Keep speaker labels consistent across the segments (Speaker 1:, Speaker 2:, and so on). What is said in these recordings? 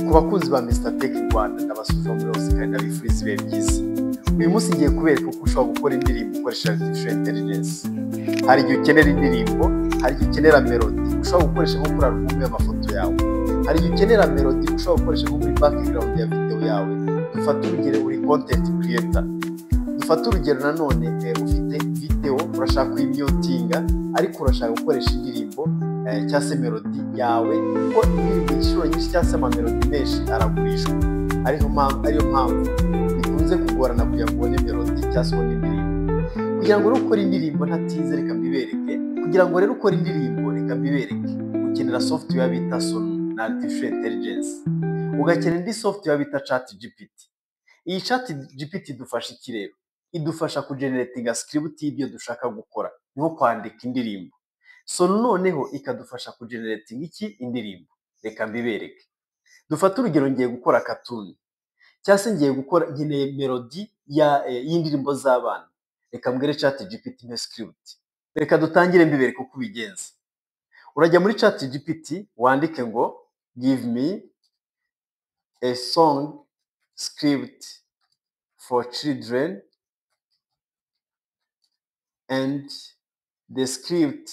Speaker 1: ku bakunzi ba Mr Tech Rwanda ndabasubiza muri hose kandi ndabifuriza ibihe byiza. Uyu munsi ngiye kubereka uko ushobora gukora indirimbo ukoresha artificial intelligence. Hari igihe ukenera indirimbo, hari igihe ukenera melody ushobora gukoresha nko kuri album y'amafoto yawe, hari igihe ukenera melody ushobora gukoresha nko muri background ya video yawe. Dufata urugero uri content creator, dufata urugero nanone ufite video urashaka kuyimyotinga ariko urashaka gukoresha indirimbo cyangwa se melody yawe, kuko indirimbo inshuro nyinshi cyangwa se amamelody menshi aragurishwa. Ariyo mpamvu bikunze kugorana kugira ngo ubone melody cyangwa se ubone indirimbo. Kugira ngo ukore indirimbo ntatinze reka mbibereke. Kugira ngo rero ukore indirimbo reka mbibereke, ukenera software bita Sono na artificial intelligence, ugakenera indi software bita ChatGPT. Iyi ChatGPT idufasha iki rero? Idufasha kugeneratinga script y'ibyo dushaka gukora, nko kwandika indirimbo. Sono noneho ikadufasha kugeneratinga iki? Indirimbo. Reka mbibereke. Dufata urugero ngiye gukora cartoon cyangwa se ngiye gukora nkeneye melody y'indirimbo z'abana. Reka mbwire ChatGPT mpe script. Reka dutangire mbibereke uko ubigenza. Urajya muri ChatGPT wandike ngo give me a song script for children, and the script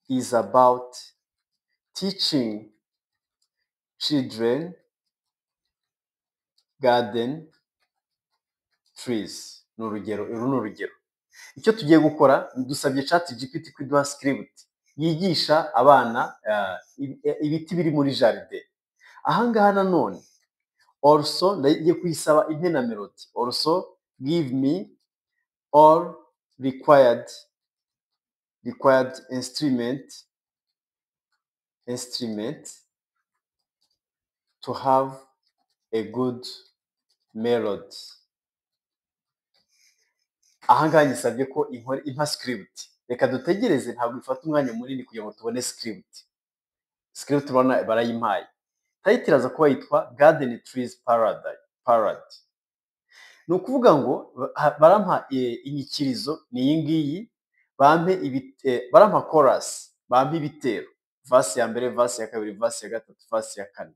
Speaker 1: is about teaching children garden trees. Uru ni urugero. Icyo tugiye gukora, dusabye ChatGPT kwiduha script yigisha abana ibiti biri muri jardin. Ahangaha nanone also ndagiye kuyisaba impe na melody. Also give me all required instrument to have a good melody. Ahangaha nisabye ko impa script. Reka dutegereze, ntabwo ifata umwanya munini kugira ngo tubone script. Script barayimpaye. Title iraza kuba yitwa Garden Trees Parade. Ni ukuvuga ngo barampa inyikirizo ni iyi ngiyi, barampa chorus, bampa ibitero, verse ya mbere, verse ya kabiri, verse ya gatatu, verse ya kane.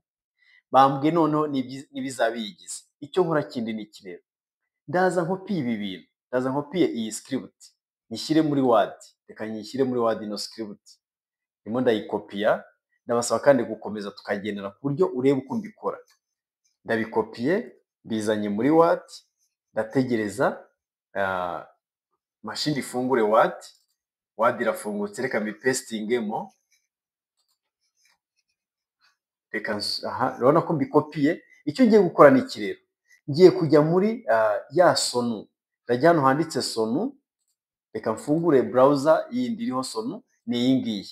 Speaker 1: Bambwe noneho n'ibizabiyigize. Icyo nkora kindi ni iki rero? Ndaza nkopiye ibi bintu, ndaza nkopiye iyi script nyishyire muri Word. Reka nyishyire muri Word ino script. Ndimo ndayikopiya. Ndabasaba kandi gukomeza tukagendera ku buryo ureba uko mbikora. Ndabikopiye bizanye muri Word, ndategereza machine ifungure Word irafungutse. Reka mbipestingemo. Reka urabona ko mbikopiye. Icyo ngiye gukora ni iki rero? Ngiye kujya muri ya Sono. Ndajya hano handitse Sono. Reka mfungure browser yindi iriho Sono, ni iyi ngiyi.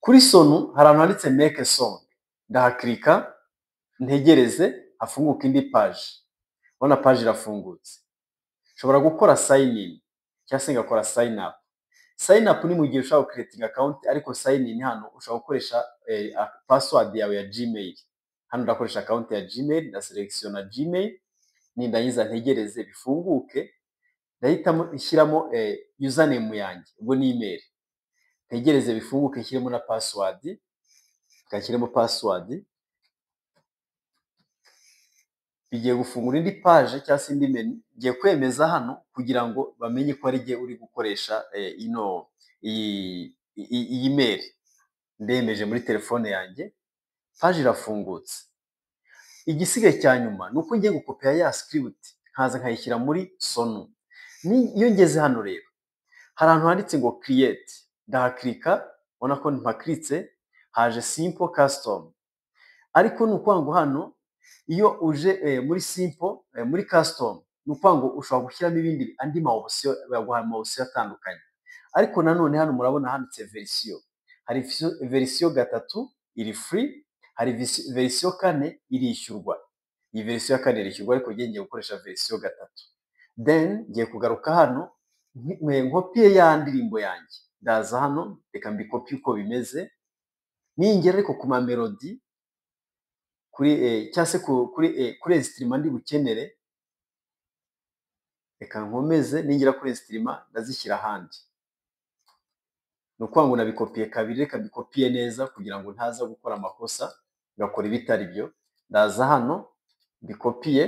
Speaker 1: Kuri Sono hari ahantu handitse make a song. Ndahakirika ntegereze hafunguka indi page. Ubona page irafungutse. Nshobora gukora sign in cyangwa se ngakora sign up. Sign up ni mu gihe ushaka creating account, ariko sign in hano ushobora gukoresha password yawe ya Gmail. Hano ndakoresha account ya Gmail, na selectiona Gmail, nindangiza ntegereze bifunguke. Ndahitamo ishyiramo username yanjye, ubwo ni email. Ntegereze bifunguke, nshyiremo na password. Gashyiremo password. Bigiye gufungura indi page cyangwa se indi menu. Ngiye kwemeza hano kugira ngo bamenye ko ari uri gukoresha iyi mail. Ndemeje muri telefone yanjye. Page irafungutse. Igisigaye cya nyuma nuko ngiye gukopiya ya script nkaza nkayishyira muri Sono. Iyo ngeze hano rero hari ahantu handitse ngo create. Ndahakirika, ubona ko mpakiritse, haje simple custom. Ariko ni ukuvuga ngo hano iyo uje muri simple, muri custom, ni ukuvuga ngo ushobora gushyiramo ibindi andi ma option, baguha ama option atandukanye. Ariko nanone hano murabona handitse version. Hari version 3 iri free, hari version 4 irishyurwa. Iyi version ya 4 irishyurwa, ariko ngiye gukoresha version 3. Then ngiye kugaruka hano nkopiye ya ndirimbo yanjye. Ndaza hano reka mbikopi uko bimeze. Ningera ariko ku ma melody kuri cyangwa se kuri instrument ndi bukenere, reka nkomeze ningera kuri instrument ndazishyira ahandi. ni ukuvuga ngo nabikopiye kabiri, reka mbikopiye neza kugira ngo ntaza gukora amakosa ngakora ibitari byo. Ndaza hano mbikopiye,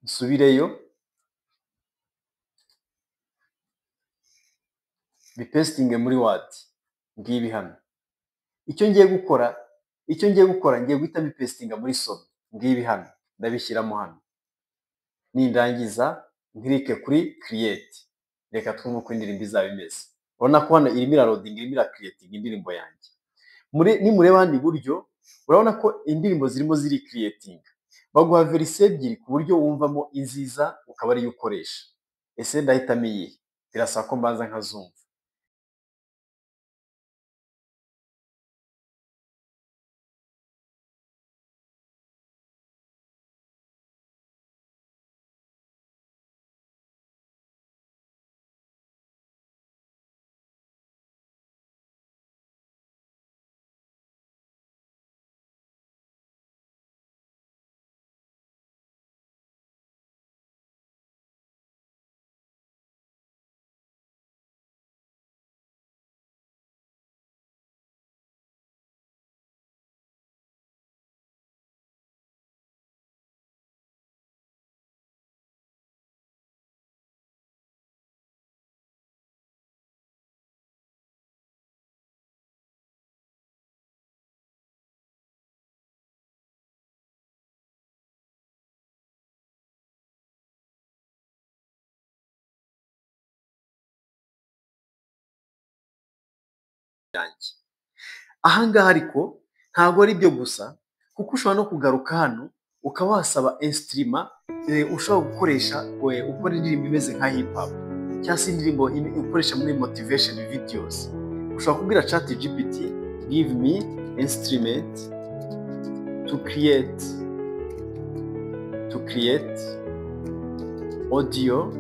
Speaker 1: nsubireyo bipestinge muri Word. Ngibi hano icyo ngiye gukora ngiye guhita mbipestinga muri Sono. Ngibi hano ndabishyiramo hano, nindangiza nkirike kuri create. Reka twumve uko indirimbo izaba imeze. Urabona ko hano irimo irarodinga, irimo irakiriyetinga indirimbo yanjye. Nimureba hano iburyo urabona ko indirimbo zirimo ziri creatinga. Baguha verisiyo ebyiri ku buryo wumvamo inziza ukaba ariyo ukoresha. Ese ndahitamo iyihe? Birasaba ko mbanza nkazumva. Ahangaha ariko ntabwo ari byo gusa, kuko ushobora no kugaruka hano ukaba wasaba instrument ushobora gukoresha ukora indirimbo imeze nka hip hop cyangwa se indirimbo ukoresha muri motivation videos. Ushobora kubwira ChatGPT give me instrument to create audio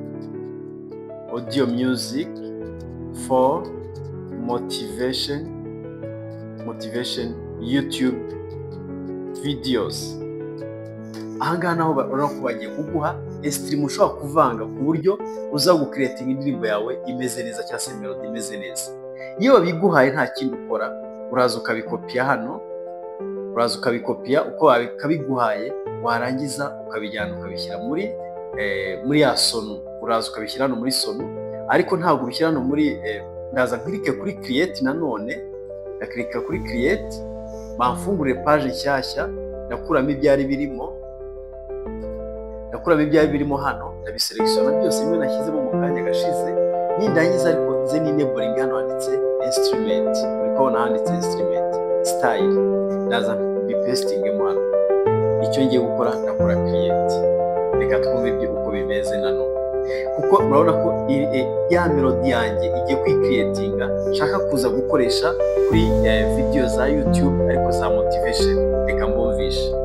Speaker 1: music for motivation YouTube videos. Ahangaha naho urabona ko bagiye kuguha instrument ushobora kuvanga ku buryo uza gucreating indirimbo yawe imeze neza cyangwa se melody imeze neza. Iyo babiguhaye nta kindi ukora, uraza ukabikopiya hano, uko babiguhaye, warangiza ukabijyana ukabishyira muri ya Sono. Uraza ukabishyira hano muri Sono, ariko ntabwo ubishyira hano muri ndaza nkirike kuri create nanone, ndakirika kuri create, bamfungurire page nshyashya, ndakuramo ibyari birimo hano, ndabiselectiona byose bimwe nashyizemo mu kanya gashize. Nindangiza ariko nze n'enabling hano handitse instrument, uri kubona handitse instrument style, ndaza bipestingemo hano. Icyo ngiye gukora ndakora create. Reka twumve uko bimeze nanone, kuko murabona ko ya melody yanjye igiye kwicreatinga nshaka kuza gukoresha kuri video za YouTube ariko za motivation. Reka mbumvishe.